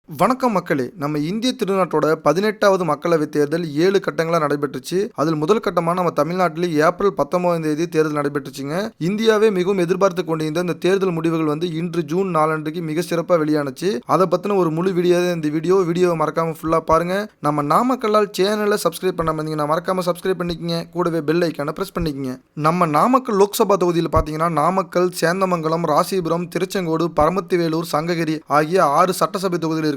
வணக்கம் மக்களே. நம்ம இந்திய திருநாட்டோட 18வது மக்களவைத் தேர்தல் 7 கட்டங்களா நடைபெற்றுச்சு. அதில் முதல் கட்டமா நம்ம தமிழ்நாட்டில் ஏப்ரல் 19ஆம் தேதி தேர்தல் நடைபெற்றுச்சுங்க. இந்தியாவே மிகவும் எதிர்பார்த்து கொண்டிருந்த இந்த தேர்தல் முடிவுகள் இன்று ஜூன் 4 அன்றைக்கு மிக சிறப்பாக வெளியானுச்சு. அதை பத்தின ஒரு முழு வீடியோ இந்த வீடியோவை மறக்காம ஃபுல்லா பாருங்க. நம்ம நாமக்கல்லால் சேனலை சப்ஸ்கிரைப் பண்ணாம இருந்தீங்கன்னா மறக்காம சப்ஸ்கிரைப் பண்ணிக்கங்க. கூடவே பெல் ஐக்கானை பிரஸ் பண்ணிக்கங்க. நம்ம நாமக்கல் லோக்சபா தொகுதியில் பாத்தீங்கன்னா நாமக்கல், சேந்தமங்கலம், ராசிபுரம், திருச்செங்கோடு, பரமத்திவேலூர், சங்ககிரி ஆகிய 6 சட்டசபை தொகுதியில்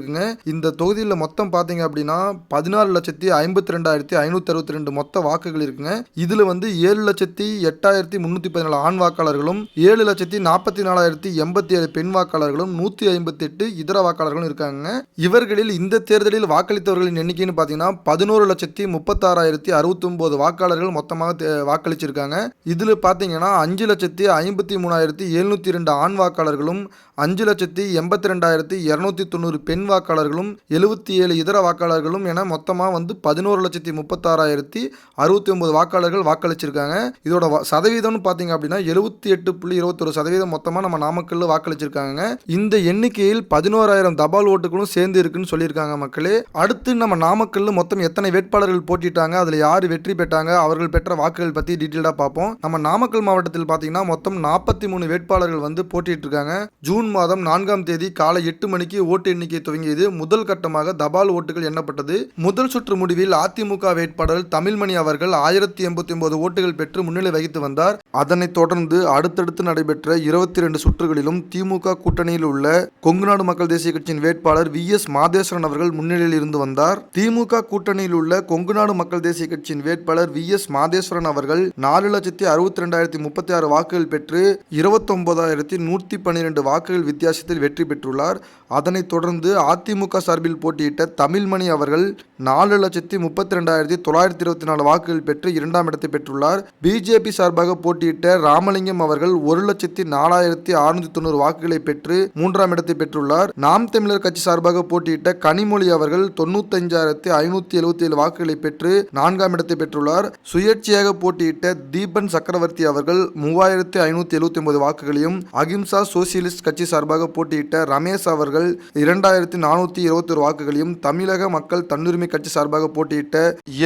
இந்த தொகுதியில் மொத்தம் பாத்தீங்க அப்படின்னா 14,52,562 மொத்த வாக்குகள் இருக்குங்க. இதுல 7,08,314 ஆண் வாக்காளர்களும் 7,44,087 பெண் வாக்காளர்களும் 158 இதர வாக்காளர்களும் இருக்காங்க. இவர்களில் இந்த தேர்தலில் வாக்களித்தவர்களின் எண்ணிக்கைன்னு பாத்தீங்கன்னா 11,10,69 வாக்காளர்கள் மொத்தமாக வாக்களிச்சிருக்காங்க. இதுல பாத்தீங்கன்னா 5,53,702 ஆண் வாக்காளர்களும் 5,82,290 பெண் வாக்காளர்களும் 77 இதர வாக்காளர்களும் என மொத்தமா 11,36,069 வாக்காளர்கள் வாக்களிச்சிருக்காங்க. இதோட சதவீதம் பாத்தீங்க அப்படின்னா 78.21% மொத்தமா நம்ம நாமக்கல்ல வாக்களிச்சிருக்காங்க. இந்த எண்ணிக்கையில் 11,000 தபால் ஓட்டுகளும் சேர்ந்து இருக்குன்னு சொல்லியிருக்காங்க மக்களே. அடுத்து நம்ம நாமக்கல்ல மொத்தம் எத்தனை வேட்பாளர்கள் போட்டிட்டாங்க, அதுல யாரு வெற்றி பெற்றாங்க, அவர்கள் பெற்ற வாக்குகள் பத்தி டீட்டெயிலா பார்ப்போம். நம்ம நாமக்கல் மாவட்டத்தில் பாத்தீங்கன்னா மொத்தம் 43 வேட்பாளர்கள் போட்டிட்டு இருக்காங்க. ஜூன் மாதம் 4ஆம் தேதி காலை 8 மணிக்கு ஓட்டு எண்ணிக்கை துவங்கியது. முதல் கட்டமாக தபால் ஓட்டுகள் எண்ணப்பட்டது. முதல் சுற்று முடிவில் அதிமுக வேட்பாளர் தமிழ்மணி அவர்கள் 1089 ஓட்டுகள் பெற்று முன்னிலை வகித்து வந்தார். அதனைத் தொடர்ந்து அடுத்தடுத்து நடைபெற்ற 22 சுற்றுகளிலும் திமுக கூட்டணியில் உள்ள கொங்குநாடு மக்கள் தேசிய கட்சியின் வேட்பாளர் VS மாதேஸ்வரன் அவர்கள் முன்னிலையில் இருந்து வந்தார். திமுக கூட்டணியில் உள்ள கொங்குநாடு மக்கள் தேசிய கட்சியின் வேட்பாளர் VS மாதேஸ்வரன் அவர்கள் 4,62,036 வாக்குகள் பெற்று 29,112 வாக்குகள் வித்தியாசத்தில் வெற்றி பெற்றுள்ளார். அதனைத் தொடர்ந்து அதிமுக சார்பில் போட்டியிட்ட தமிழ்மணி அவர்கள் 4,32,924 வாக்குகள் பெற்று 2ஆம் இடத்தை பெற்றுள்ளார். பிஜேபி சார்பாக போட்டியிட்ட ராமலிங்கம் அவர்கள் 1,04,690 வாக்குகளை பெற்று 3ஆம் இடத்தை பெற்றுள்ளார். நாம் தமிழர் கட்சி சார்பாக போட்டியிட்ட கனிமொழி அவர்கள் 95,577 வாக்குகளை பெற்று 4ஆம் இடத்தை பெற்றுள்ளார். சுயேட்சையாக போட்டியிட்ட தீபன் சக்கரவர்த்தி அவர்கள் 3,579 வாக்குகளையும், அகிம்சா சோசியலிஸ்ட் கட்சி சார்பாக போட்டியிட்ட ரமேஷ் அவர்கள் 2,421 வாக்குகளையும், தமிழக மக்கள் தன்னுரிமை கட்சி சார்பாக போட்டியிட்ட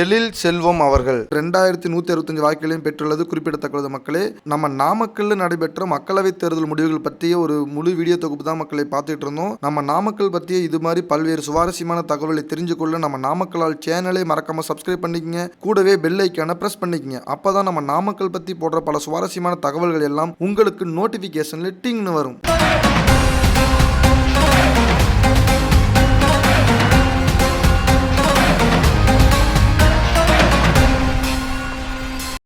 எழில் செல்வம் அவர்கள் 2,165 வாக்குகளையும் பெற்றுள்ளது குறிப்பிடத்தக்கது. மக்களே, நம்ம நாமக்கல்ல நடைபெற்ற மக்களவை தேர்தல் முடிவுகள் பற்றிய ஒரு முழு வீடியோ தொகுப்பு தான் மக்களை பார்த்துட்டு இருந்தோம். நம்ம நாமக்கல் பற்றிய இது மாதிரி பல்வேறு சுவாரஸ்யமான தகவலை தெரிஞ்சுக்கொள்ள நம்ம நாமக்கலால் சேனலை மறக்காம சப்ஸ்கிரைப் பண்ணிக்கங்க. கூடவே பெல் ஐக்கானை பிரஸ் பண்ணிக்கங்க. அப்பதான் நம்ம நாமக்கல் பத்தி போடுற பல சுவாரஸ்யமான தகவல்கள் எல்லாம் உங்களுக்கு நோட்டிபிகேஷன்ல டிங்னு வரும்.